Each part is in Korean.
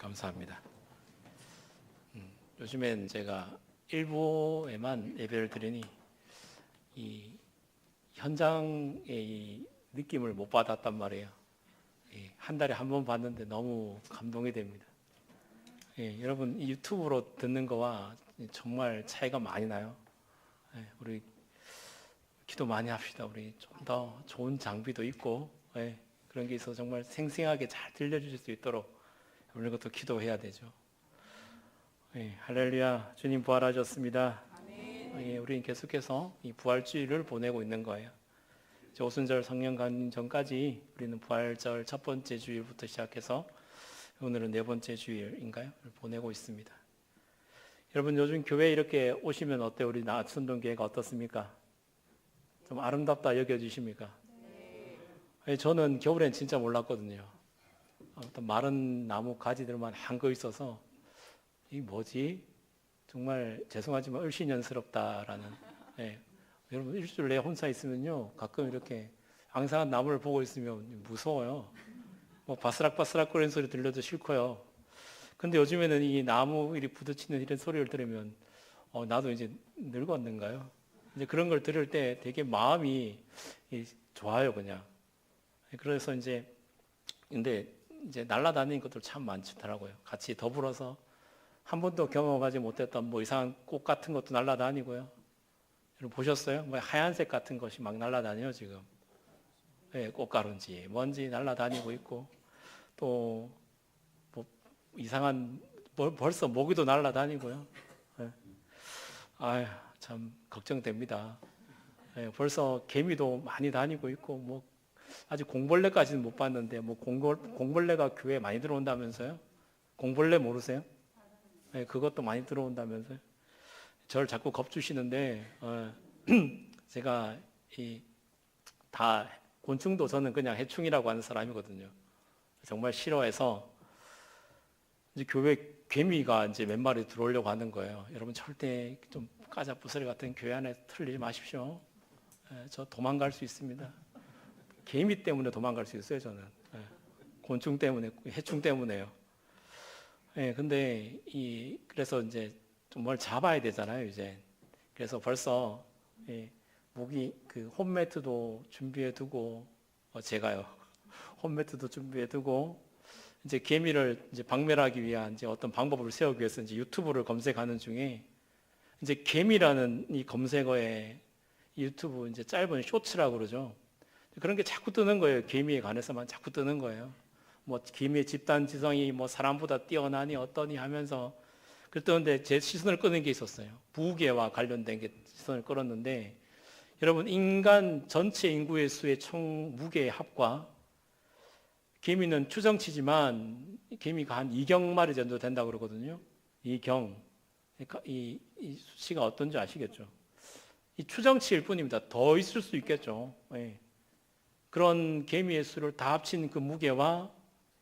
감사합니다. 요즘엔 제가 일부에만 예배를 드리니 이 현장의 이 느낌을 못 받았단 말이에요. 한 달에 한 번 봤는데 너무 감동이 됩니다. 여러분 이 유튜브로 듣는 거와 정말 차이가 많이 나요. 우리 기도 많이 합시다. 우리 좀 더 좋은 장비도 있고 그런 게 있어서 정말 생생하게 잘 들려주실 수 있도록 우리 것도 기도해야 되죠. 할렐루야, 주님 부활하셨습니다. 우리는 계속해서 이 부활주일을 보내고 있는 거예요. 오순절 성령 강림 전까지 우리는 부활절 첫 번째 주일부터 시작해서 오늘은 네 번째 주일인가요? 보내고 있습니다. 여러분 요즘 교회에 이렇게 오시면 어때요? 우리 나순동교회가 어떻습니까? 좀 아름답다 여겨지십니까? 저는 겨울엔 진짜 몰랐거든요. 어떤 마른 나무 가지들만 한거 있어서 이 뭐지? 정말 죄송하지만 을신연스럽다라는. 여러분 일주일 내에 혼자 있으면요 가끔 이렇게 앙상한 나무를 보고 있으면 무서워요. 뭐 바스락바스락 거리는 소리 들려도 싫고요. 근데 요즘에는 이 나무 이리 부딪히는 이런 소리를 들으면 나도 이제 늙었는가요? 이제 그런 걸 들을 때 되게 마음이 좋아요 그냥. 그래서 근데 이제 날아다니는 것들 참 많더라고요. 같이 더불어서 한 번도 경험하지 못했던 뭐 이상한 꽃 같은 것도 날아다니고요. 여러분 보셨어요? 뭐 하얀색 같은 것이 막 날아다녀요 지금. 꽃가루인지 뭔지 날아다니고 있고 또 뭐 이상한 벌써 모기도 날아다니고요. 아휴 참 걱정됩니다. 벌써 개미도 많이 다니고 있고 뭐 아직 공벌레까지는 못 봤는데 뭐 공벌레가 교회에 많이 들어온다면서요? 공벌레 모르세요? 그것도 많이 들어온다면서요? 저를 자꾸 겁주시는데 제가 다 곤충도 저는 그냥 해충이라고 하는 사람이거든요. 정말 싫어해서 이제 교회 개미가 이제 몇 마리 들어오려고 하는 거예요. 여러분 절대 좀 까자부스레 같은 교회 안에 틀리지 마십시오. 저 도망갈 수 있습니다. 개미 때문에 도망갈 수 있어요 저는. 곤충 때문에, 해충 때문에요. 근데 그래서 이제 좀 뭘 잡아야 되잖아요 이제. 그래서 벌써 모기 그 홈매트도 준비해 두고 제가요 홈매트도 준비해 두고 이제 개미를 이제 박멸하기 위한 이제 어떤 방법을 세우기 위해서 이제 유튜브를 검색하는 중에 이제 개미라는 이 검색어에 유튜브 이제 짧은 쇼츠라고 그러죠. 그런 게 자꾸 뜨는 거예요. 개미에 관해서만 자꾸 뜨는 거예요. 뭐 개미의 집단 지성이 뭐 사람보다 뛰어나니 어떠니 하면서 그랬는데 제 시선을 끄는 게 있었어요. 부계와 관련된 게 시선을 끌었는데 여러분 인간 전체 인구의 수의 총 무게의 합과 개미는 추정치지만 개미가 한 2경 마리 정도 된다고 그러거든요. 2경. 그러니까 이 수치가 어떤지 아시겠죠? 이 추정치일 뿐입니다. 더 있을 수 있겠죠. 그런 개미의 수를 다 합친 그 무게와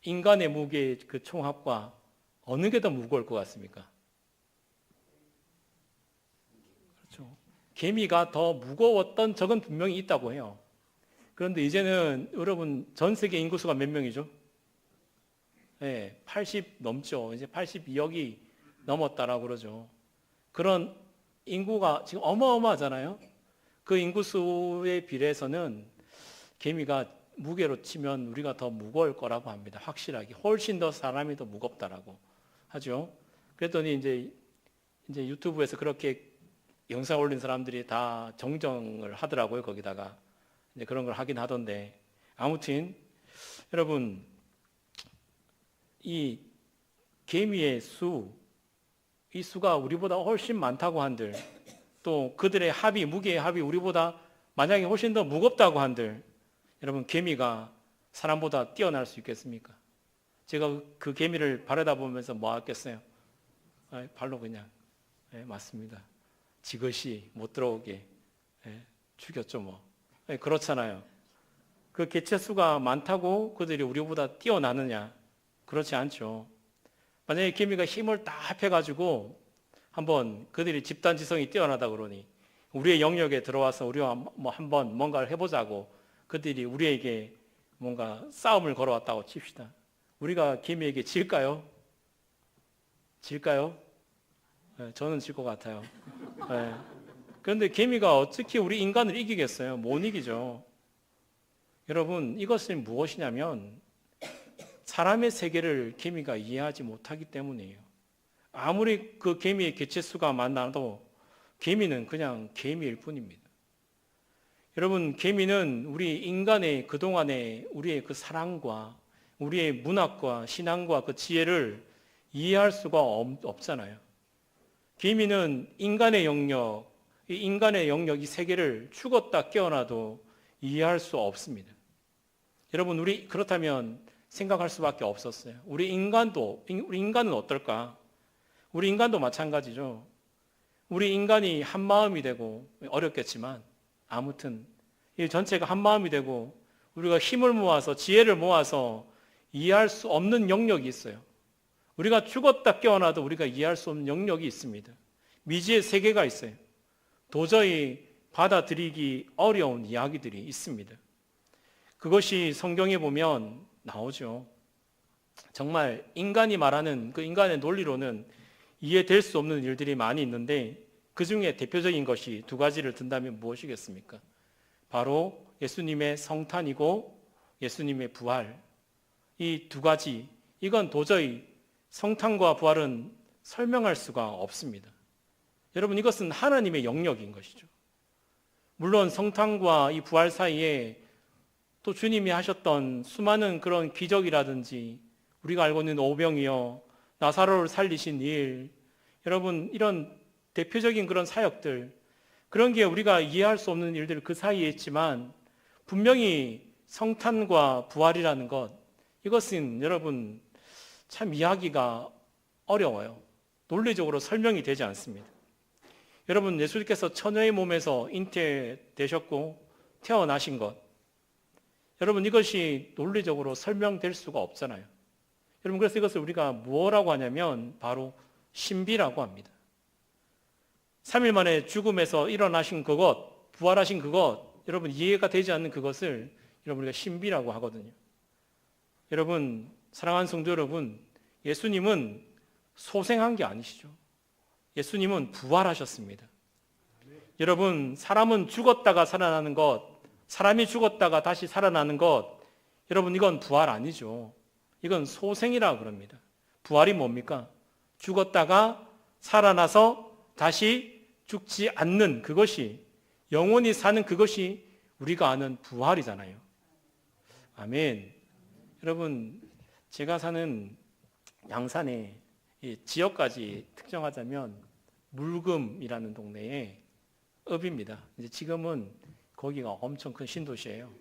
인간의 무게의 그 총합과 어느 게 더 무거울 것 같습니까? 그렇죠. 개미가 더 무거웠던 적은 분명히 있다고 해요. 그런데 이제는 여러분 전 세계 인구수가 몇 명이죠? 80 넘죠. 이제 82억이 넘었다라고 그러죠. 그런 인구가 지금 어마어마하잖아요. 그 인구수에 비례해서는 개미가 무게로 치면 우리가 더 무거울 거라고 합니다. 확실하게. 훨씬 더 사람이 더 무겁다라고 하죠. 그랬더니 이제 유튜브에서 그렇게 영상 올린 사람들이 다 정정을 하더라고요. 거기다가. 이제 그런 걸 하긴 하던데. 아무튼, 여러분, 이 개미의 이 수가 우리보다 훨씬 많다고 한들, 또 그들의 무게의 합이 우리보다 만약에 훨씬 더 무겁다고 한들, 여러분 개미가 사람보다 뛰어날 수 있겠습니까? 제가 그 개미를 바라다 보면서 뭐 하겠어요? 발로 그냥. 맞습니다. 지그시 못 들어오게 죽였죠 뭐. 그렇잖아요. 그 개체수가 많다고 그들이 우리보다 뛰어나느냐? 그렇지 않죠. 만약에 개미가 힘을 다 합해가지고 한번 그들이 집단지성이 뛰어나다 그러니 우리의 영역에 들어와서 우리와 뭐 한번 뭔가를 해보자고 그들이 우리에게 뭔가 싸움을 걸어왔다고 칩시다. 우리가 개미에게 질까요? 질까요? 네, 저는 질 것 같아요. 네. 그런데 개미가 어떻게 우리 인간을 이기겠어요? 못 이기죠. 여러분, 이것은 무엇이냐면 사람의 세계를 개미가 이해하지 못하기 때문이에요. 아무리 그 개미의 개체수가 많아도 개미는 그냥 개미일 뿐입니다. 여러분, 개미는 우리 인간의 그동안의 우리의 그 사랑과 우리의 문학과 신앙과 그 지혜를 이해할 수가 없잖아요. 개미는 인간의 영역, 이 세계를 죽었다 깨어나도 이해할 수 없습니다. 여러분, 우리 그렇다면 생각할 수밖에 없었어요. 우리 인간은 어떨까? 우리 인간도 마찬가지죠. 우리 인간이 한 마음이 되고 어렵겠지만 아무튼 이 전체가 한 마음이 되고 우리가 힘을 모아서 지혜를 모아서 이해할 수 없는 영역이 있어요. 우리가 죽었다 깨어나도 우리가 이해할 수 없는 영역이 있습니다. 미지의 세계가 있어요. 도저히 받아들이기 어려운 이야기들이 있습니다. 그것이 성경에 보면 나오죠. 정말 인간이 말하는 그 인간의 논리로는 이해될 수 없는 일들이 많이 있는데 그 중에 대표적인 것이 두 가지를 든다면 무엇이겠습니까? 바로 예수님의 성탄이고 예수님의 부활. 이 두 가지, 이건 도저히 성탄과 부활은 설명할 수가 없습니다. 여러분, 이것은 하나님의 영역인 것이죠. 물론 성탄과 이 부활 사이에 또 주님이 하셨던 수많은 그런 기적이라든지 우리가 알고 있는 오병이어, 나사로를 살리신 일, 여러분 이런 대표적인 그런 사역들, 그런 게 우리가 이해할 수 없는 일들 그 사이에 있지만 분명히 성탄과 부활이라는 것, 이것은 여러분 참 이해하기가 어려워요. 논리적으로 설명이 되지 않습니다. 여러분, 예수님께서 처녀의 몸에서 잉태되셨고 태어나신 것, 여러분 이것이 논리적으로 설명될 수가 없잖아요. 여러분, 그래서 이것을 우리가 뭐라고 하냐면 바로 신비라고 합니다. 3일 만에 죽음에서 일어나신 그것, 부활하신 그것, 여러분 이해가 되지 않는 그것을 여러분 우리가 신비라고 하거든요. 여러분, 사랑하는 성도 여러분, 예수님은 소생한 게 아니시죠. 예수님은 부활하셨습니다. 여러분, 사람은 죽었다가 살아나는 것, 사람이 죽었다가 다시 살아나는 것, 여러분 이건 부활 아니죠. 이건 소생이라고 그럽니다. 부활이 뭡니까? 죽었다가 살아나서 다시 죽지 않는 그것이, 영원히 사는 그것이 우리가 아는 부활이잖아요. 아멘. 여러분, 제가 사는 양산의 이 지역까지 특정하자면 물금이라는 동네에 읍입니다. 이제 지금은 거기가 엄청 큰 신도시예요.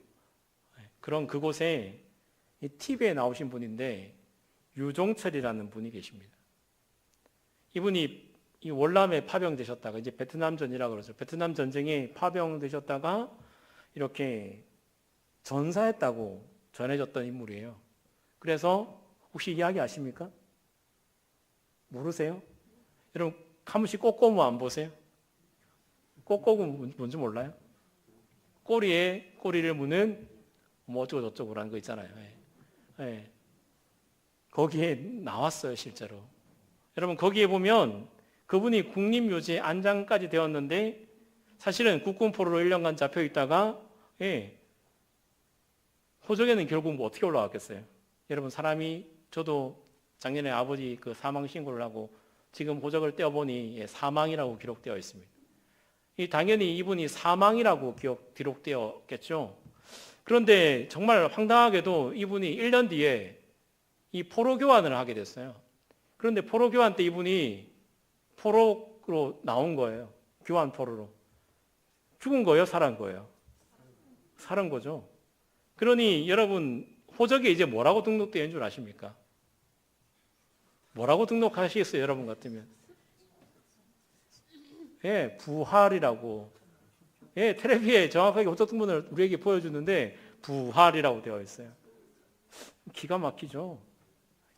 그런 그곳에 이 TV에 나오신 분인데 유종철이라는 분이 계십니다. 이분이 이 월남에 파병되셨다가 이제 베트남전이라고 그러죠. 베트남 전쟁에 파병되셨다가 이렇게 전사했다고 전해졌던 인물이에요. 그래서 혹시 이야기 아십니까? 모르세요? 여러분, 한 번씩 꼬꼬무 안 보세요? 꼬꼬무 뭔지 몰라요? 꼬리에 꼬리를 무는 뭐 어쩌고 저쩌고라는 거 있잖아요. 예. 거기에 나왔어요, 실제로. 여러분, 거기에 보면 그분이 국립묘지에 안장까지 되었는데 사실은 국군포로로 1년간 잡혀 있다가 호적에는 결국 뭐 어떻게 올라왔겠어요? 여러분, 사람이, 저도 작년에 아버지 그 사망 신고를 하고 지금 호적을 떼어보니 사망이라고 기록되어 있습니다. 당연히 이분이 사망이라고 기록되었겠죠. 그런데 정말 황당하게도 이분이 1년 뒤에 이 포로 교환을 하게 됐어요. 그런데 포로 교환 때 이분이 포로로 나온 거예요. 교환 포로로. 죽은 거예요? 살아난 거예요? 살아난 거죠. 그러니 여러분, 호적에 이제 뭐라고 등록되어 있는 줄 아십니까? 뭐라고 등록하시겠어요, 여러분 같으면? 부활이라고. 텔레비에 정확하게 호적 등본을 우리에게 보여주는데 부활이라고 되어 있어요. 기가 막히죠.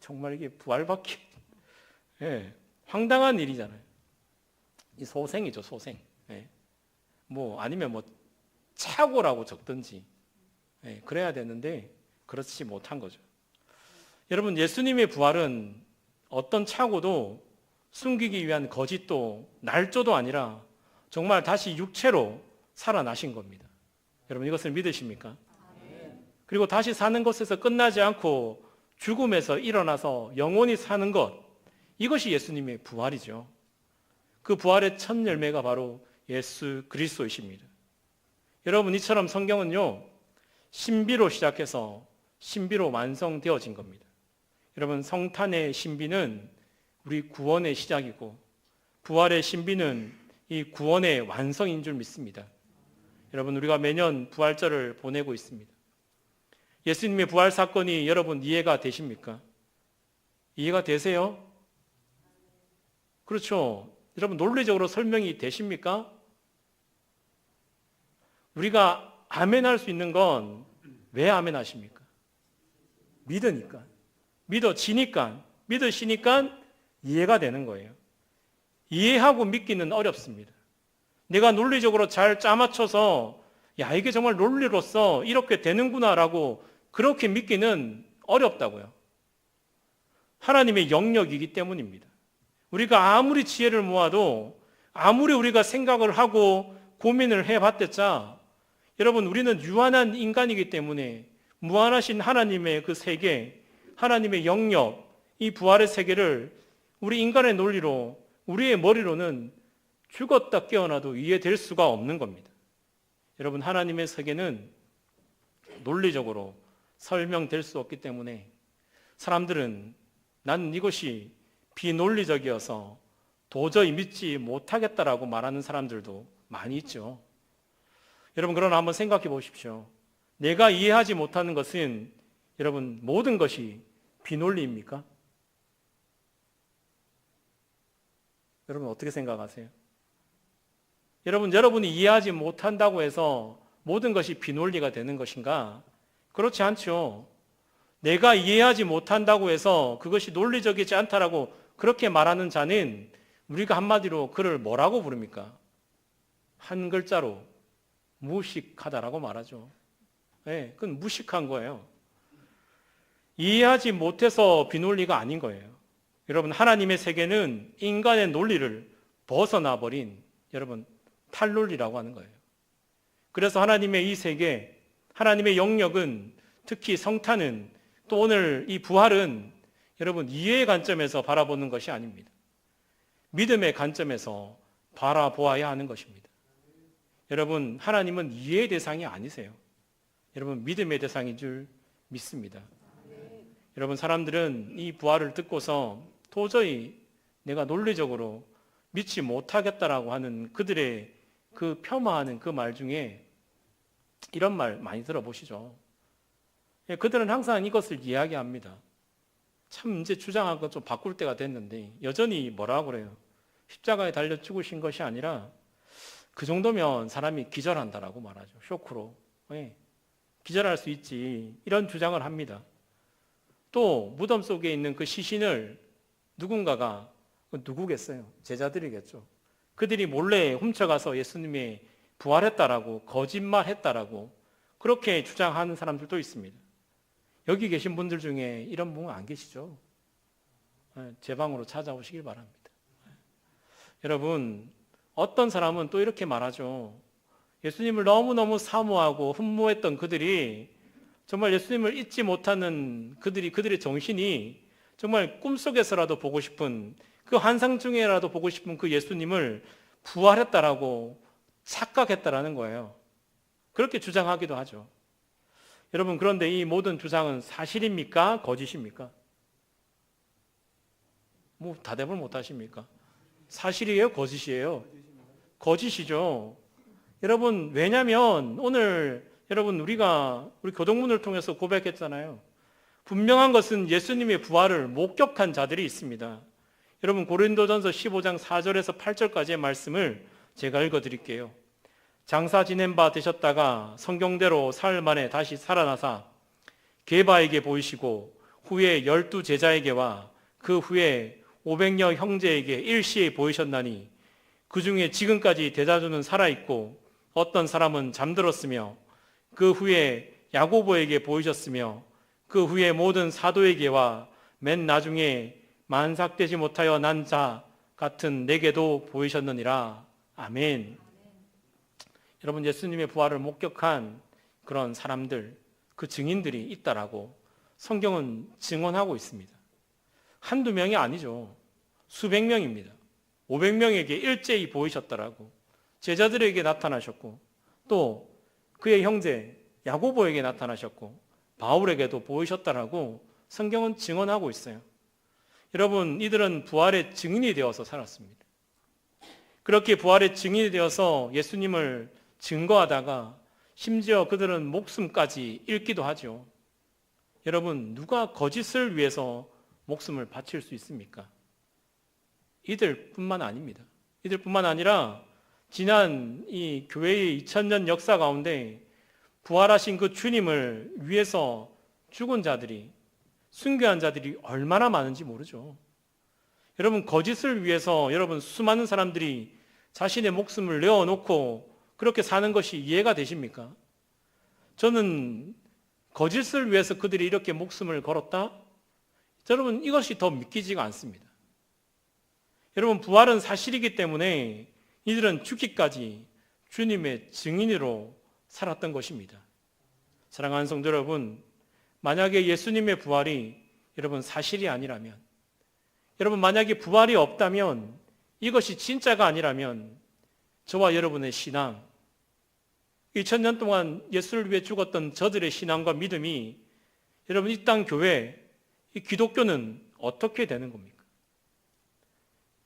정말 이게 부활받기. 황당한 일이잖아요. 이 소생이죠, 소생. 뭐 아니면 뭐 착오라고 적든지 그래야 되는데 그렇지 못한 거죠. 여러분, 예수님의 부활은 어떤 착오도 숨기기 위한 거짓도 날조도 아니라 정말 다시 육체로 살아나신 겁니다. 여러분 이것을 믿으십니까? 그리고 다시 사는 것에서 끝나지 않고 죽음에서 일어나서 영원히 사는 것, 이것이 예수님의 부활이죠. 그 부활의 첫 열매가 바로 예수 그리스도이십니다. 여러분 이처럼 성경은요, 신비로 시작해서 신비로 완성되어진 겁니다. 여러분 성탄의 신비는 우리 구원의 시작이고 부활의 신비는 이 구원의 완성인 줄 믿습니다. 여러분 우리가 매년 부활절을 보내고 있습니다. 예수님의 부활 사건이 여러분 이해가 되십니까? 이해가 되세요? 그렇죠. 여러분 논리적으로 설명이 되십니까? 우리가 아멘할 수 있는 건 왜 아멘하십니까? 믿으니까, 믿어지니까, 믿으시니까 이해가 되는 거예요. 이해하고 믿기는 어렵습니다. 내가 논리적으로 잘 짜맞춰서 야 이게 정말 논리로서 이렇게 되는구나라고 그렇게 믿기는 어렵다고요. 하나님의 영역이기 때문입니다. 우리가 아무리 지혜를 모아도 아무리 우리가 생각을 하고 고민을 해봤댔자 여러분 우리는 유한한 인간이기 때문에 무한하신 하나님의 그 세계, 하나님의 영역, 이 부활의 세계를 우리 인간의 논리로, 우리의 머리로는 죽었다 깨어나도 이해될 수가 없는 겁니다. 여러분 하나님의 세계는 논리적으로 설명될 수 없기 때문에 사람들은 나는 이것이 비논리적이어서 도저히 믿지 못하겠다라고 말하는 사람들도 많이 있죠. 여러분 그러나 한번 생각해 보십시오. 내가 이해하지 못하는 것은 여러분 모든 것이 비논리입니까? 여러분 어떻게 생각하세요? 여러분이 이해하지 못한다고 해서 모든 것이 비논리가 되는 것인가? 그렇지 않죠. 내가 이해하지 못한다고 해서 그것이 논리적이지 않다라고 그렇게 말하는 자는 우리가 한마디로 그를 뭐라고 부릅니까? 한 글자로 무식하다라고 말하죠. 네, 그건 무식한 거예요. 이해하지 못해서 비논리가 아닌 거예요. 여러분 하나님의 세계는 인간의 논리를 벗어나 버린 여러분 탈논리라고 하는 거예요. 그래서 하나님의 이 세계, 하나님의 영역은 특히 성탄은 또 오늘 이 부활은 여러분 이해의 관점에서 바라보는 것이 아닙니다. 믿음의 관점에서 바라보아야 하는 것입니다. 여러분 하나님은 이해의 대상이 아니세요. 여러분 믿음의 대상인 줄 믿습니다. 여러분 사람들은 이 부활을 듣고서 도저히 내가 논리적으로 믿지 못하겠다라고 하는 그들의 그 폄하하는 그 말 중에 이런 말 많이 들어보시죠. 그들은 항상 이것을 이야기합니다. 참 이제 주장한 건 좀 바꿀 때가 됐는데 여전히 뭐라고 그래요? 십자가에 달려 죽으신 것이 아니라 그 정도면 사람이 기절한다라고 말하죠. 쇼크로. 기절할 수 있지. 이런 주장을 합니다. 또 무덤 속에 있는 그 시신을 누군가가 누구겠어요? 제자들이겠죠. 그들이 몰래 훔쳐가서 예수님이 부활했다라고 거짓말했다라고 그렇게 주장하는 사람들도 있습니다. 여기 계신 분들 중에 이런 분 안 계시죠? 제 방으로 찾아오시길 바랍니다. 여러분 어떤 사람은 또 이렇게 말하죠. 예수님을 너무너무 사모하고 흠모했던 그들이 정말 예수님을 잊지 못하는 그들의 정신이 정말 꿈속에서라도 보고 싶은 그 환상 중에라도 보고 싶은 그 예수님을 부활했다라고 착각했다라는 거예요. 그렇게 주장하기도 하죠. 여러분 그런데 이 모든 주장은 사실입니까? 거짓입니까? 뭐 대답을 못 하십니까? 사실이에요? 거짓이에요? 거짓이죠. 여러분 왜냐하면 오늘 여러분 우리 교동문을 통해서 고백했잖아요. 분명한 것은 예수님의 부활을 목격한 자들이 있습니다. 여러분 고린도전서 15장 4절에서 8절까지의 말씀을 제가 읽어드릴게요. 장사 지낸 바 되셨다가 성경대로 사흘 만에 다시 살아나사 게바에게 보이시고 후에 12 제자에게와 그 후에 500여 형제에게 일시에 보이셨나니 그 중에 지금까지 대다수는 살아있고 어떤 사람은 잠들었으며 그 후에 야고보에게 보이셨으며 그 후에 모든 사도에게와 맨 나중에 만삭되지 못하여 난 자 같은 내게도 보이셨느니라. 아멘. 여러분, 예수님의 부활을 목격한 그런 사람들, 그 증인들이 있다라고 성경은 증언하고 있습니다. 한두 명이 아니죠. 수백 명입니다. 500명에게 일제히 보이셨다라고 제자들에게 나타나셨고, 또 그의 형제 야고보에게 나타나셨고, 바울에게도 보이셨다라고 성경은 증언하고 있어요. 여러분, 이들은 부활의 증인이 되어서 살았습니다. 그렇게 부활의 증인이 되어서 예수님을 증거하다가 심지어 그들은 목숨까지 잃기도 하죠. 여러분, 누가 거짓을 위해서 목숨을 바칠 수 있습니까? 이들뿐만 아닙니다. 이들뿐만 아니라 지난 이 교회의 2000년 역사 가운데 부활하신 그 주님을 위해서 죽은 자들이, 순교한 자들이 얼마나 많은지 모르죠. 여러분, 거짓을 위해서 여러분 수많은 사람들이 자신의 목숨을 내어놓고 그렇게 사는 것이 이해가 되십니까? 저는 거짓을 위해서 그들이 이렇게 목숨을 걸었다? 여러분, 이것이 더 믿기지가 않습니다. 여러분, 부활은 사실이기 때문에 이들은 죽기까지 주님의 증인으로 살았던 것입니다. 사랑하는 성도 여러분, 만약에 예수님의 부활이 여러분 사실이 아니라면, 여러분 만약에 부활이 없다면, 이것이 진짜가 아니라면 저와 여러분의 신앙, 2000년 동안 예수를 위해 죽었던 저들의 신앙과 믿음이 여러분 이 땅 교회, 이 기독교는 어떻게 되는 겁니까?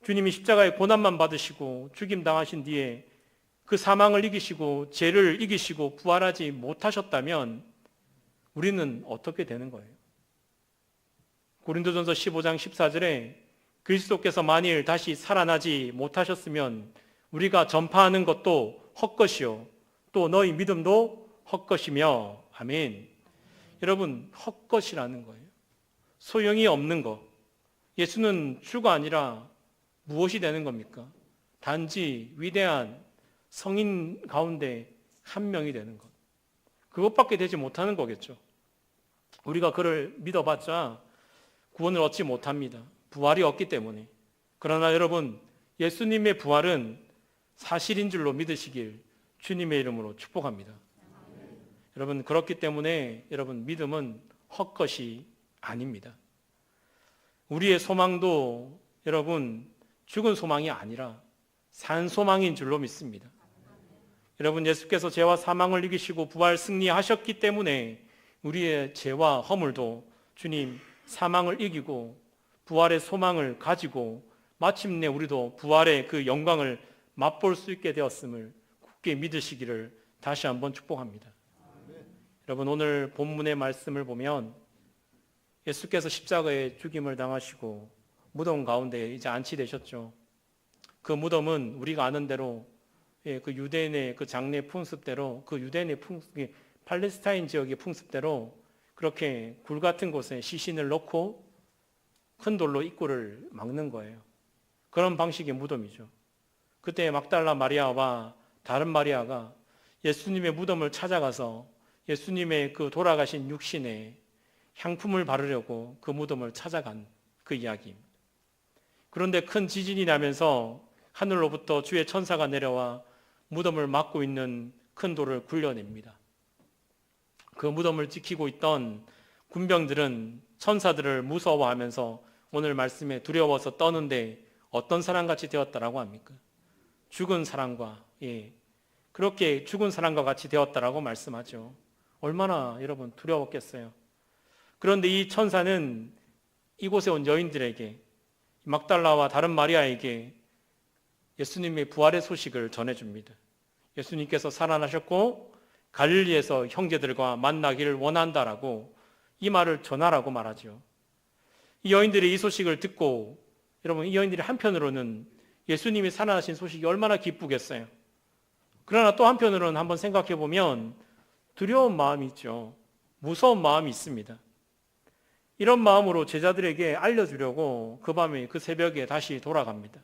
주님이 십자가의 고난만 받으시고 죽임 당하신 뒤에 그 사망을 이기시고 죄를 이기시고 부활하지 못하셨다면 우리는 어떻게 되는 거예요? 고린도전서 15장 14절에 그리스도께서 만일 다시 살아나지 못하셨으면 우리가 전파하는 것도 헛것이요 또 너희 믿음도 헛것이며. 아멘. 여러분, 헛것이라는 거예요. 소용이 없는 것. 예수는 주가 아니라 무엇이 되는 겁니까? 단지 위대한 성인 가운데 한 명이 되는 것. 그것밖에 되지 못하는 거겠죠. 우리가 그를 믿어봤자 구원을 얻지 못합니다. 부활이 없기 때문에. 그러나 여러분, 예수님의 부활은 사실인 줄로 믿으시길 주님의 이름으로 축복합니다. 여러분, 그렇기 때문에 여러분 믿음은 헛것이 아닙니다. 우리의 소망도 여러분 죽은 소망이 아니라 산 소망인 줄로 믿습니다. 여러분, 예수께서 죄와 사망을 이기시고 부활 승리하셨기 때문에 우리의 죄와 허물도 주님 사망을 이기고 부활의 소망을 가지고 마침내 우리도 부활의 그 영광을 맛볼 수 있게 되었음을 굳게 믿으시기를 다시 한번 축복합니다. 여러분, 오늘 본문의 말씀을 보면 예수께서 십자가에 죽임을 당하시고 무덤 가운데 이제 안치되셨죠. 그 무덤은 우리가 아는 대로 그 유대인의 그 장례 풍습대로, 그 유대인의 팔레스타인 지역의 풍습대로 그렇게 굴 같은 곳에 시신을 넣고 큰 돌로 입구를 막는 거예요. 그런 방식의 무덤이죠. 그때 막달라 마리아와 다른 마리아가 예수님의 무덤을 찾아가서 예수님의 그 돌아가신 육신에 향품을 바르려고 그 무덤을 찾아간 그 이야기입니다. 그런데 큰 지진이 나면서 하늘로부터 주의 천사가 내려와 무덤을 막고 있는 큰 돌을 굴려냅니다. 그 무덤을 지키고 있던 군병들은 천사들을 무서워하면서 오늘 말씀에 두려워서 떠는데 어떤 사람같이 되었다라고 합니까? 죽은 사람과, 그렇게 죽은 사람과 같이 되었다라고 말씀하죠. 얼마나 여러분 두려웠겠어요. 그런데 이 천사는 이곳에 온 여인들에게, 막달라와 다른 마리아에게 예수님의 부활의 소식을 전해줍니다. 예수님께서 살아나셨고 갈릴리에서 형제들과 만나기를 원한다라고 이 말을 전하라고 말하죠. 이 여인들이 이 소식을 듣고, 여러분, 이 여인들이 한편으로는 예수님이 살아나신 소식이 얼마나 기쁘겠어요. 그러나 또 한편으로는 한번 생각해 보면 두려운 마음이 있죠. 무서운 마음이 있습니다. 이런 마음으로 제자들에게 알려주려고 그 밤에, 그 새벽에 다시 돌아갑니다.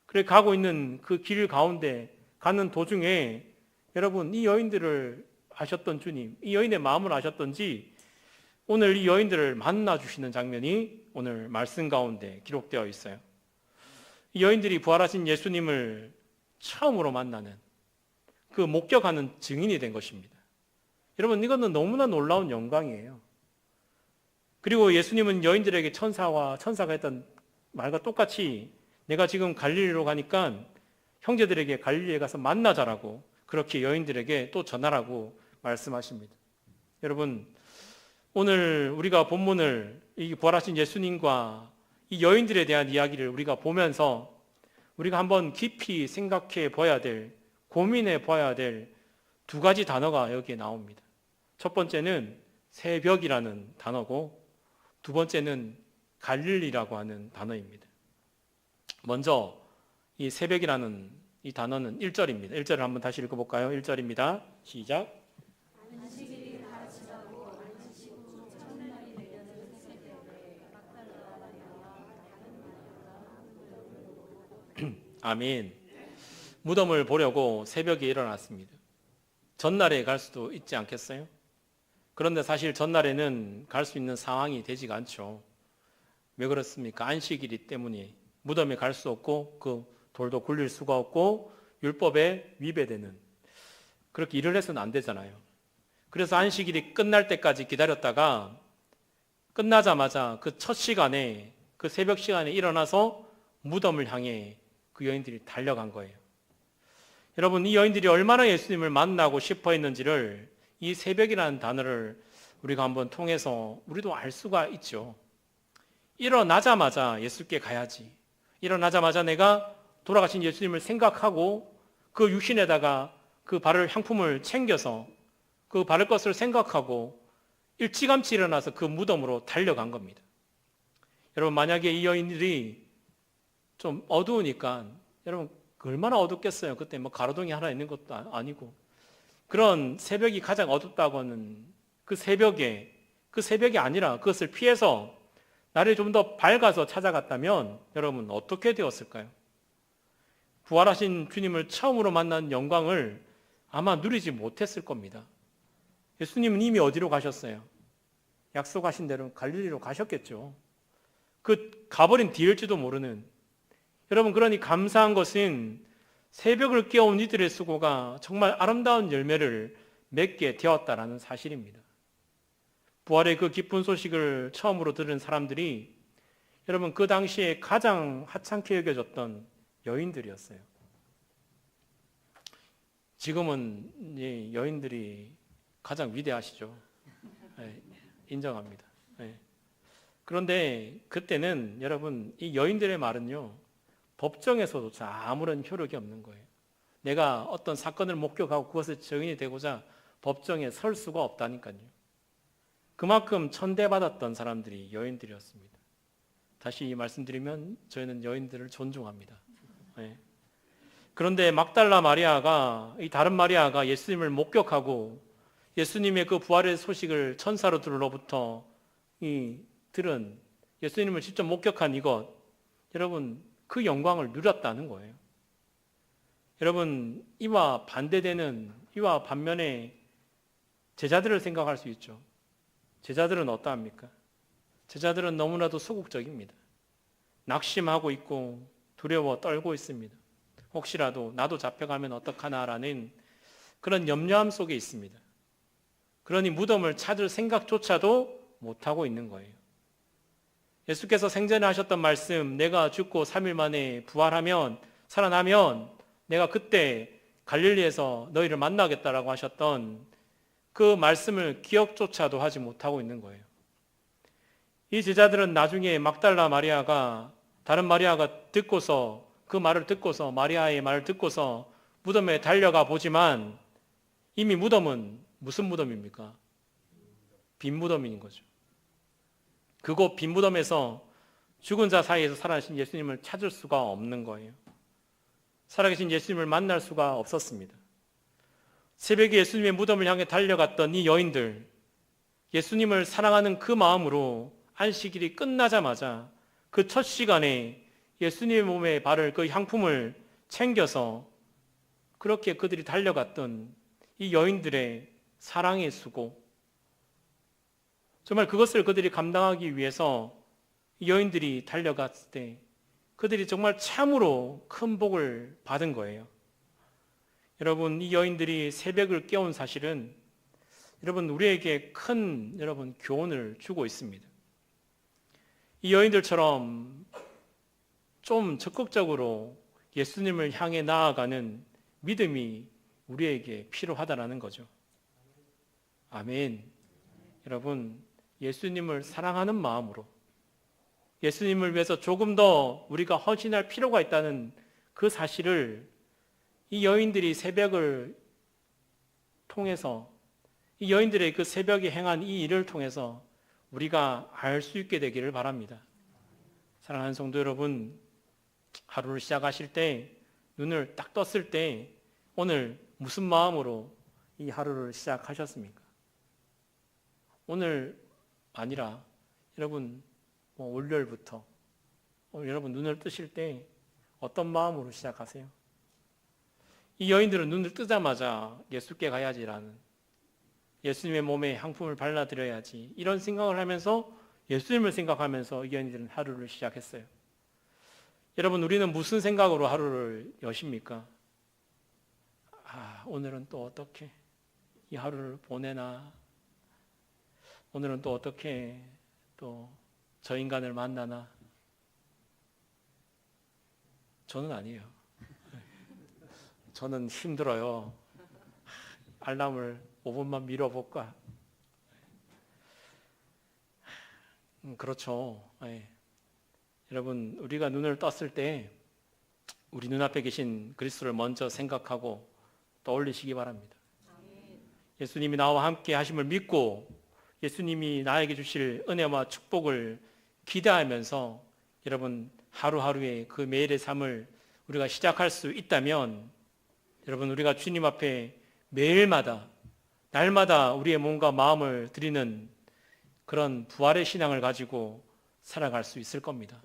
그래 가고 있는 그 길 가운데 가는 도중에 여러분, 이 여인들을 아셨던 주님, 이 여인의 마음을 아셨던지 오늘 이 여인들을 만나 주시는 장면이 오늘 말씀 가운데 기록되어 있어요. 이 여인들이 부활하신 예수님을 처음으로 만나는, 그 목격하는 증인이 된 것입니다. 여러분, 이거는 너무나 놀라운 영광이에요. 그리고 예수님은 여인들에게 천사가 했던 말과 똑같이 내가 지금 갈릴리로 가니까 형제들에게 갈릴리에 가서 만나자라고, 그렇게 여인들에게 또 전하라고 말씀하십니다. 여러분, 오늘 우리가 본문을, 이 부활하신 예수님과 이 여인들에 대한 이야기를 우리가 보면서 우리가 한번 깊이 생각해 봐야 될, 고민해 봐야 될 두 가지 단어가 여기에 나옵니다. 첫 번째는 새벽이라는 단어고, 두 번째는 갈릴리라고 하는 단어입니다. 먼저 이 새벽이라는 이 단어는 1절입니다. 1절을 한번 다시 읽어볼까요? 1절입니다. 시작. 아멘. 무덤을 보려고 새벽에 일어났습니다. 전날에 갈 수도 있지 않겠어요? 그런데 사실 전날에는 갈 수 있는 상황이 되지가 않죠. 왜 그렇습니까? 안식일이 때문에 무덤에 갈 수 없고 그 돌도 굴릴 수가 없고 율법에 위배되는, 그렇게 일을 해서는 안 되잖아요. 그래서 안식일이 끝날 때까지 기다렸다가 끝나자마자 그 첫 시간에, 그 새벽 시간에 일어나서 무덤을 향해 그 여인들이 달려간 거예요. 여러분, 이 여인들이 얼마나 예수님을 만나고 싶어 했는지를 이 새벽이라는 단어를 우리가 한번 통해서 우리도 알 수가 있죠. 일어나자마자 예수께 가야지. 일어나자마자 내가 돌아가신 예수님을 생각하고 그 육신에다가 그 바를 향품을 챙겨서 그 바를 것을 생각하고 일찌감치 일어나서 그 무덤으로 달려간 겁니다. 여러분, 만약에 이 여인들이 좀 어두우니까, 여러분 얼마나 어둡겠어요. 그때 뭐 가로등이 하나 있는 것도 아니고, 그런 새벽이 가장 어둡다고는 그 새벽이 아니라 그것을 피해서 날이 좀 더 밝아서 찾아갔다면 여러분 어떻게 되었을까요? 부활하신 주님을 처음으로 만난 영광을 아마 누리지 못했을 겁니다. 예수님은 이미 어디로 가셨어요? 약속하신 대로 갈릴리로 가셨겠죠. 그 가버린 뒤일지도 모르는, 여러분, 그러니 감사한 것은 새벽을 깨운 이들의 수고가 정말 아름다운 열매를 맺게 되었다라는 사실입니다. 부활의 그 기쁜 소식을 처음으로 들은 사람들이, 여러분, 그 당시에 가장 하찮게 여겨졌던 여인들이었어요. 지금은 여인들이 가장 위대하시죠. 네, 인정합니다. 네. 그런데 그때는 여러분, 이 여인들의 말은요, 법정에서조차 아무런 효력이 없는 거예요. 내가 어떤 사건을 목격하고 그것의 증인이 되고자 법정에 설 수가 없다니까요. 그만큼 천대받았던 사람들이 여인들이었습니다. 다시 말씀드리면 저희는 여인들을 존중합니다. 네. 그런데 막달라 마리아가, 이 다른 마리아가 예수님을 목격하고 예수님의 그 부활의 소식을 천사로부터 들은, 예수님을 직접 목격한 이것, 여러분 그 영광을 누렸다는 거예요. 여러분, 이와 반면에 제자들을 생각할 수 있죠. 제자들은 어떠합니까? 제자들은 너무나도 소극적입니다. 낙심하고 있고 두려워 떨고 있습니다. 혹시라도 나도 잡혀가면 어떡하나라는 그런 염려함 속에 있습니다. 그러니 무덤을 찾을 생각조차도 못하고 있는 거예요. 예수께서 생전에 하셨던 말씀, 내가 죽고 3일 만에 부활하면, 살아나면 내가 그때 갈릴리에서 너희를 만나겠다라고 하셨던 그 말씀을 기억조차도 하지 못하고 있는 거예요. 이 제자들은 나중에 막달라 마리아가, 다른 마리아가 듣고서, 그 말을 듣고서, 마리아의 말을 듣고서 무덤에 달려가 보지만 이미 무덤은 무슨 무덤입니까? 빈 무덤인 거죠. 그곳 빈 무덤에서 죽은 자 사이에서 살아계신 예수님을 찾을 수가 없는 거예요. 살아계신 예수님을 만날 수가 없었습니다. 새벽에 예수님의 무덤을 향해 달려갔던 이 여인들, 예수님을 사랑하는 그 마음으로 안식일이 끝나자마자 그 첫 시간에 예수님의 몸에 바를 그 향품을 챙겨서 그렇게 그들이 달려갔던 이 여인들의 사랑의 수고, 정말 그것을 그들이 감당하기 위해서 여인들이 달려갔을 때 그들이 정말 참으로 큰 복을 받은 거예요. 여러분, 이 여인들이 새벽을 깨운 사실은 여러분 우리에게 큰 교훈을 주고 있습니다. 이 여인들처럼 좀 적극적으로 예수님을 향해 나아가는 믿음이 우리에게 필요하다라는 거죠. 아멘. 여러분, 예수님을 사랑하는 마음으로 예수님을 위해서 조금 더 우리가 헌신할 필요가 있다는 그 사실을 이 여인들이 새벽을 통해서, 이 여인들의 그 새벽에 행한 이 일을 통해서 우리가 알 수 있게 되기를 바랍니다. 사랑하는 성도 여러분, 하루를 시작하실 때, 눈을 딱 떴을 때 오늘 무슨 마음으로 이 하루를 시작하셨습니까? 오늘 아니라 여러분 월요일부터 여러분 눈을 뜨실 때 어떤 마음으로 시작하세요? 이 여인들은 눈을 뜨자마자 예수께 가야지라는, 예수님의 몸에 향품을 발라드려야지, 이런 생각을 하면서 예수님을 생각하면서 이 여인들은 하루를 시작했어요. 여러분, 우리는 무슨 생각으로 하루를 여십니까? 오늘은 또 어떻게 이 하루를 보내나? 오늘은 또 어떻게 또 저 인간을 만나나? 저는 아니에요. 저는 힘들어요. 알람을 5분만 미뤄볼까? 그렇죠. 네. 여러분, 우리가 눈을 떴을 때 우리 눈앞에 계신 그리스도를 먼저 생각하고 떠올리시기 바랍니다. 예수님이 나와 함께 하심을 믿고 예수님이 나에게 주실 은혜와 축복을 기대하면서 여러분 하루하루의 그 매일의 삶을 우리가 시작할 수 있다면, 여러분 우리가 주님 앞에 매일마다 날마다 우리의 몸과 마음을 드리는 그런 부활의 신앙을 가지고 살아갈 수 있을 겁니다.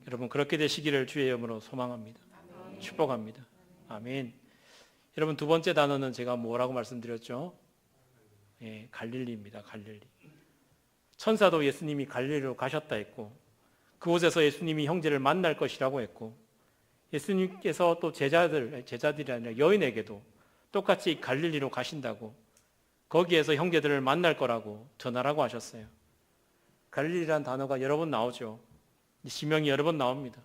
여러분 그렇게 되시기를 주의 이름으로 소망합니다. 아멘. 축복합니다. 아멘. 여러분 두 번째 단어는 제가 뭐라고 말씀드렸죠? 갈릴리입니다. 갈릴리. 천사도 예수님이 갈릴리로 가셨다 했고, 그곳에서 예수님이 형제를 만날 것이라고 했고, 예수님께서 또 제자들이 아니라 여인에게도 똑같이 갈릴리로 가신다고, 거기에서 형제들을 만날 거라고 전하라고 하셨어요. 갈릴리라는 단어가 여러 번 나오죠. 지명이 여러 번 나옵니다.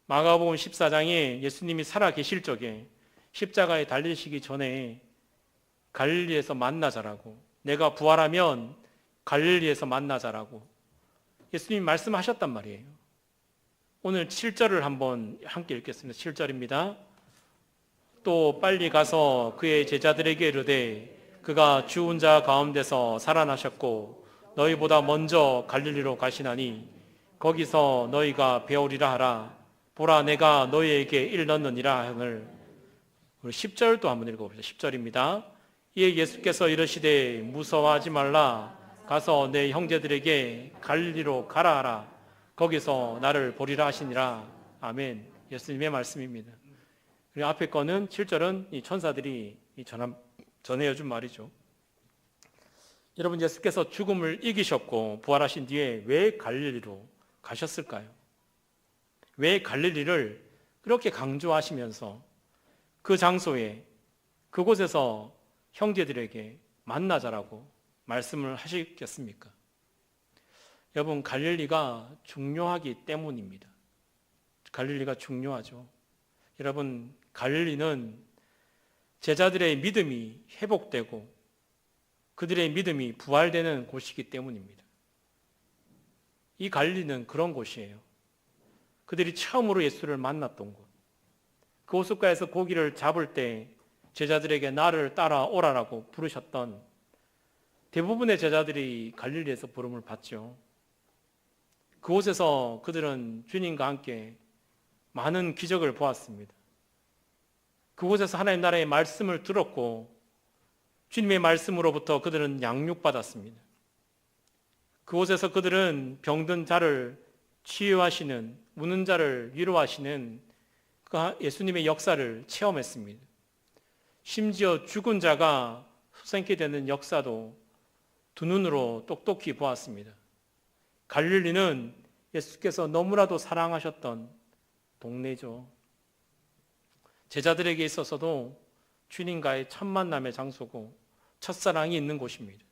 마가복음 14장에 예수님이 살아 계실 적에 십자가에 달리시기 전에 갈릴리에서 만나자라고, 내가 부활하면 갈릴리에서 만나자라고 예수님이 말씀하셨단 말이에요. 오늘 7절을 한번 함께 읽겠습니다. 7절입니다. 또 빨리 가서 그의 제자들에게 이르되 그가 죽은 자 가운데서 살아나셨고 너희보다 먼저 갈릴리로 가시나니 거기서 너희가 배우리라 하라. 보라 내가 너희에게 일렀느니라 하늘. 우리 10절도 한번 읽어봅시다. 10절입니다. 이에 예수께서 이르시되 무서워하지 말라. 가서 내 형제들에게 갈릴리로 가라 하라. 거기서 나를 보리라 하시니라. 아멘. 예수님의 말씀입니다. 그리고 앞에 거는 7절은 이 천사들이 전해준 말이죠. 여러분, 예수께서 죽음을 이기셨고 부활하신 뒤에 왜 갈릴리로 가셨을까요? 왜 갈릴리를 그렇게 강조하시면서 그 장소에, 그곳에서 형제들에게 만나자라고 말씀을 하시겠습니까? 여러분, 갈릴리가 중요하기 때문입니다. 갈릴리가 중요하죠. 여러분, 갈릴리는 제자들의 믿음이 회복되고 그들의 믿음이 부활되는 곳이기 때문입니다. 이 갈릴리는 그런 곳이에요. 그들이 처음으로 예수를 만났던 곳. 그 호숫가에서 고기를 잡을 때 제자들에게 나를 따라오라라고 부르셨던 대부분의 제자들이 갈릴리에서 부름을 받죠. 그곳에서 그들은 주님과 함께 많은 기적을 보았습니다. 그곳에서 하나님 나라의 말씀을 들었고 주님의 말씀으로부터 그들은 양육받았습니다. 그곳에서 그들은 병든 자를 치유하시는, 우는 자를 위로하시는 그 예수님의 역사를 체험했습니다. 심지어 죽은 자가 소생케 되는 역사도 두 눈으로 똑똑히 보았습니다. 갈릴리는 예수께서 너무나도 사랑하셨던 동네죠. 제자들에게 있어서도 주님과의 첫 만남의 장소고 첫사랑이 있는 곳입니다.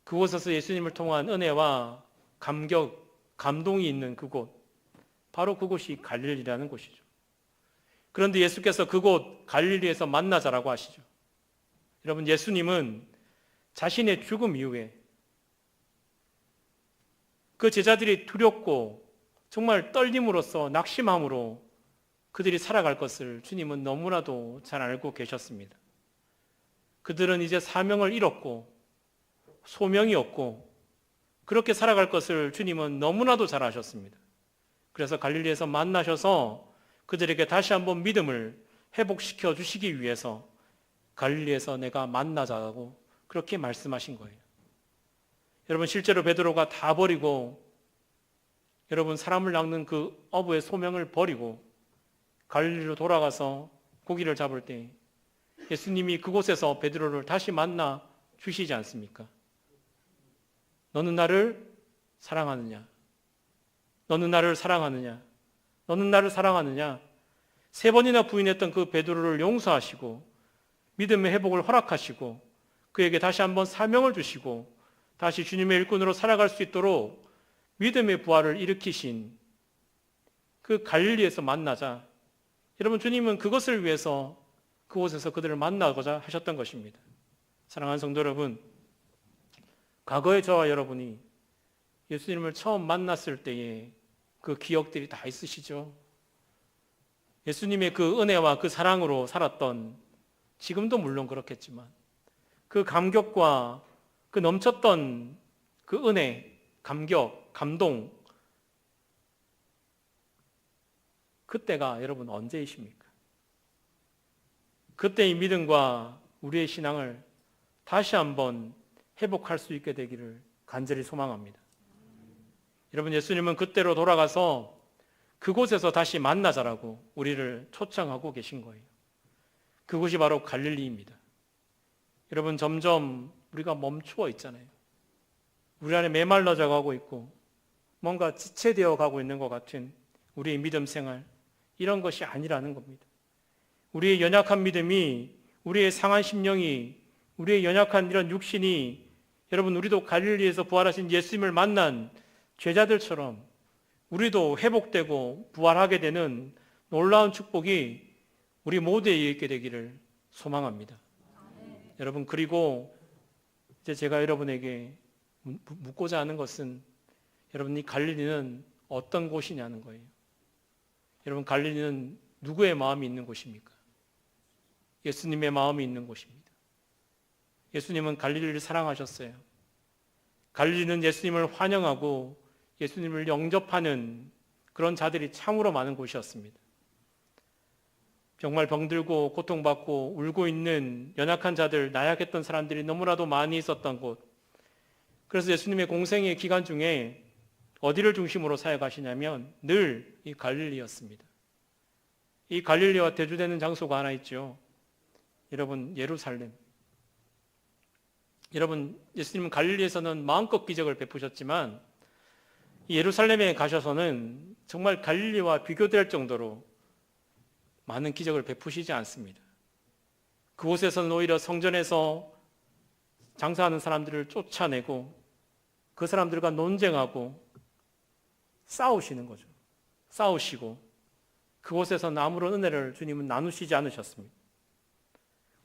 그곳에서 예수님을 통한 은혜와 감격, 감동이 있는 그곳, 바로 그곳이 갈릴리라는 곳이죠. 그런데 예수께서 그곳 갈릴리에서 만나자라고 하시죠. 여러분, 예수님은 자신의 죽음 이후에 그 제자들이 두렵고 정말 떨림으로써 낙심함으로 그들이 살아갈 것을 주님은 너무나도 잘 알고 계셨습니다. 그들은 이제 사명을 잃었고 소명이 없고 그렇게 살아갈 것을 주님은 너무나도 잘 아셨습니다. 그래서 갈릴리에서 만나셔서 그들에게 다시 한번 믿음을 회복시켜 주시기 위해서 갈릴리에서 내가 만나자고 그렇게 말씀하신 거예요. 여러분, 실제로 베드로가 다 버리고 여러분 사람을 낚는 그 어부의 소명을 버리고 갈릴리로 돌아가서 고기를 잡을 때 예수님이 그곳에서 베드로를 다시 만나 주시지 않습니까? 너는 나를 사랑하느냐? 너는 나를 사랑하느냐? 너는 나를 사랑하느냐? 3번이나 부인했던 그 베드로를 용서하시고 믿음의 회복을 허락하시고 그에게 다시 한번 사명을 주시고 다시 주님의 일꾼으로 살아갈 수 있도록 믿음의 부활을 일으키신 그 갈릴리에서 만나자. 여러분, 주님은 그것을 위해서 그곳에서 그들을 만나고자 하셨던 것입니다. 사랑하는 성도 여러분, 과거의 저와 여러분이 예수님을 처음 만났을 때의 그 기억들이 다 있으시죠? 예수님의 그 은혜와 그 사랑으로 살았던, 지금도 물론 그렇겠지만 그 감격과 그 넘쳤던 그 은혜, 감격, 감동, 그때가 여러분 언제이십니까? 그때의 믿음과 우리의 신앙을 다시 한번 회복할 수 있게 되기를 간절히 소망합니다. 여러분, 예수님은 그때로 돌아가서 그곳에서 다시 만나자라고 우리를 초청하고 계신 거예요. 그곳이 바로 갈릴리입니다. 여러분, 점점 우리가 멈추어 있잖아요. 우리 안에 메말라져 가고 있고 뭔가 지체되어 가고 있는 것 같은 우리의 믿음 생활, 이런 것이 아니라는 겁니다. 우리의 연약한 믿음이, 우리의 상한 심령이, 우리의 연약한 이런 육신이 여러분, 우리도 갈릴리에서 부활하신 예수님을 만난 제자들처럼 우리도 회복되고 부활하게 되는 놀라운 축복이 우리 모두에 있게 되기를 소망합니다. 여러분, 그리고 이제 제가 여러분에게 묻고자 하는 것은 여러분, 이 갈릴리는 어떤 곳이냐는 거예요. 여러분, 갈릴리는 누구의 마음이 있는 곳입니까? 예수님의 마음이 있는 곳입니다. 예수님은 갈릴리를 사랑하셨어요. 갈릴리는 예수님을 환영하고 예수님을 영접하는 그런 자들이 참으로 많은 곳이었습니다. 정말 병들고 고통받고 울고 있는 연약한 자들, 나약했던 사람들이 너무나도 많이 있었던 곳. 그래서 예수님의 공생의 기간 중에 어디를 중심으로 사역하시냐면 늘 이 갈릴리였습니다. 이 갈릴리와 대조되는 장소가 하나 있죠. 여러분, 예루살렘. 여러분, 예수님은 갈릴리에서는 마음껏 기적을 베푸셨지만 이 예루살렘에 가셔서는 정말 갈릴리와 비교될 정도로 많은 기적을 베푸시지 않습니다. 그곳에서는 오히려 성전에서 장사하는 사람들을 쫓아내고 그 사람들과 논쟁하고 싸우시는 거죠. 싸우시고 그곳에서는 아무런 은혜를 주님은 나누시지 않으셨습니다.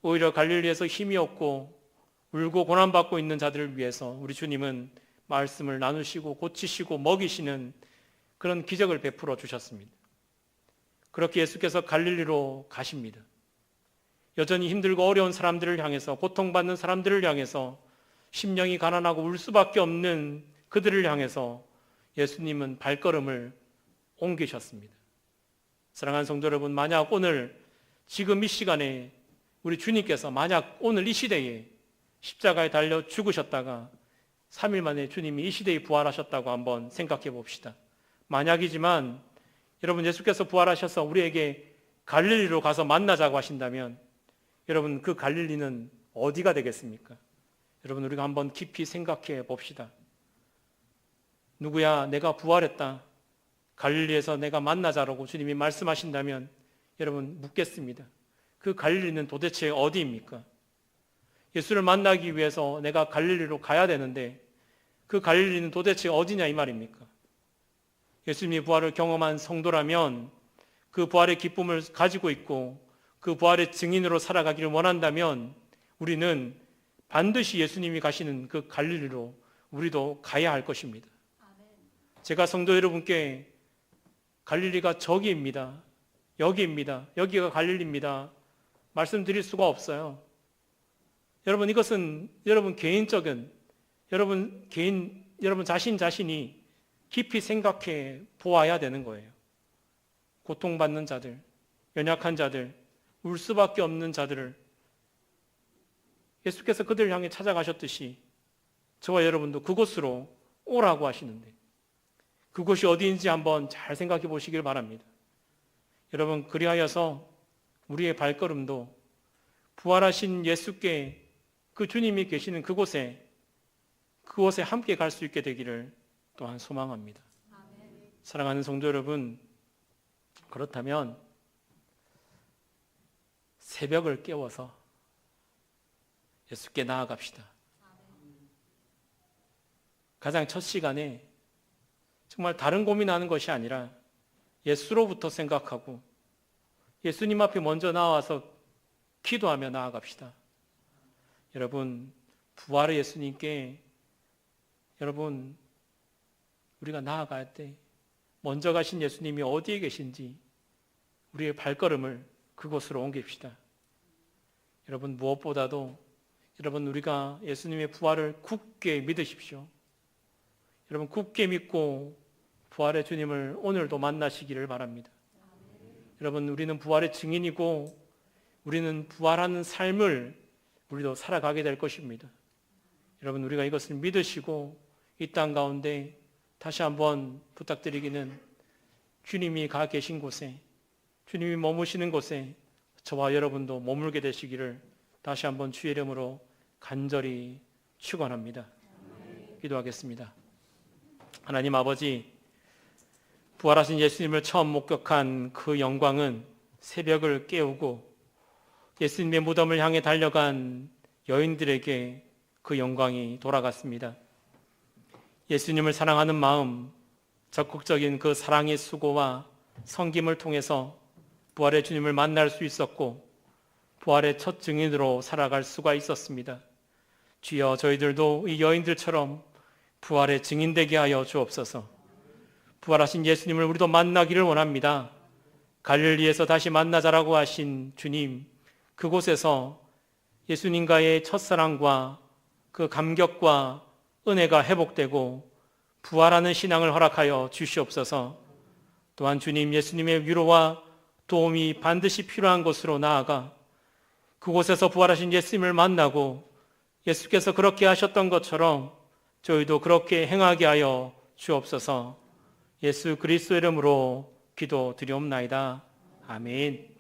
오히려 갈릴리에서 힘이 없고 울고 고난받고 있는 자들을 위해서 우리 주님은 말씀을 나누시고 고치시고 먹이시는 그런 기적을 베풀어 주셨습니다. 그렇게 예수께서 갈릴리로 가십니다. 여전히 힘들고 어려운 사람들을 향해서, 고통받는 사람들을 향해서, 심령이 가난하고 울 수밖에 없는 그들을 향해서 예수님은 발걸음을 옮기셨습니다. 사랑하는 성도 여러분, 만약 오늘 지금 이 시간에 우리 주님께서 만약 오늘 이 시대에 십자가에 달려 죽으셨다가 3일 만에 주님이 이 시대에 부활하셨다고 한번 생각해 봅시다. 만약이지만 여러분, 예수께서 부활하셔서 우리에게 갈릴리로 가서 만나자고 하신다면 여러분, 그 갈릴리는 어디가 되겠습니까? 여러분, 우리가 한번 깊이 생각해 봅시다. 누구야, 내가 부활했다. 갈릴리에서 내가 만나자라고 주님이 말씀하신다면 여러분 묻겠습니다. 그 갈릴리는 도대체 어디입니까? 예수를 만나기 위해서 내가 갈릴리로 가야 되는데 그 갈릴리는 도대체 어디냐 이 말입니까? 예수님이 부활을 경험한 성도라면 그 부활의 기쁨을 가지고 있고 그 부활의 증인으로 살아가기를 원한다면 우리는 반드시 예수님이 가시는 그 갈릴리로 우리도 가야 할 것입니다. 제가 성도 여러분께 갈릴리가 저기입니다. 여기입니다. 여기가 갈릴리입니다. 말씀드릴 수가 없어요. 여러분 이것은 여러분 개인적인 여러분 자신이 깊이 생각해 보아야 되는 거예요. 고통받는 자들, 연약한 자들, 울 수밖에 없는 자들을 예수께서 그들을 향해 찾아가셨듯이 저와 여러분도 그곳으로 오라고 하시는데 그곳이 어디인지 한번 잘 생각해 보시길 바랍니다. 여러분 그리하여서 우리의 발걸음도 부활하신 예수께 그 주님이 계시는 그곳에 함께 갈 수 있게 되기를 또한 소망합니다. 사랑하는 성도 여러분, 그렇다면 새벽을 깨워서 예수께 나아갑시다. 가장 첫 시간에 정말 다른 고민하는 것이 아니라 예수로부터 생각하고 예수님 앞에 먼저 나와서 기도하며 나아갑시다. 여러분, 부활의 예수님께 여러분 우리가 나아갈 때 먼저 가신 예수님이 어디에 계신지 우리의 발걸음을 그곳으로 옮깁시다. 여러분 무엇보다도 여러분 우리가 예수님의 부활을 굳게 믿으십시오. 여러분 굳게 믿고 부활의 주님을 오늘도 만나시기를 바랍니다. 여러분 우리는 부활의 증인이고 우리는 부활하는 삶을 우리도 살아가게 될 것입니다. 여러분 우리가 이것을 믿으시고 이 땅 가운데 다시 한번 부탁드리기는 주님이 가 계신 곳에 주님이 머무시는 곳에 저와 여러분도 머물게 되시기를 다시 한번 주의 이름으로 간절히 축원합니다. 기도하겠습니다. 하나님 아버지, 부활하신 예수님을 처음 목격한 그 영광은 새벽을 깨우고 예수님의 무덤을 향해 달려간 여인들에게 그 영광이 돌아갔습니다. 예수님을 사랑하는 마음, 적극적인 그 사랑의 수고와 섬김을 통해서 부활의 주님을 만날 수 있었고 부활의 첫 증인으로 살아갈 수가 있었습니다. 주여, 저희들도 이 여인들처럼 부활의 증인되게 하여 주옵소서. 부활하신 예수님을 우리도 만나기를 원합니다. 갈릴리에서 다시 만나자라고 하신 주님, 그곳에서 예수님과의 첫사랑과 그 감격과 은혜가 회복되고 부활하는 신앙을 허락하여 주시옵소서. 또한 주님, 예수님의 위로와 도움이 반드시 필요한 곳으로 나아가 그곳에서 부활하신 예수님을 만나고 예수께서 그렇게 하셨던 것처럼 저희도 그렇게 행하게 하여 주옵소서. 예수 그리스도 이름으로 기도드리옵나이다. 아멘.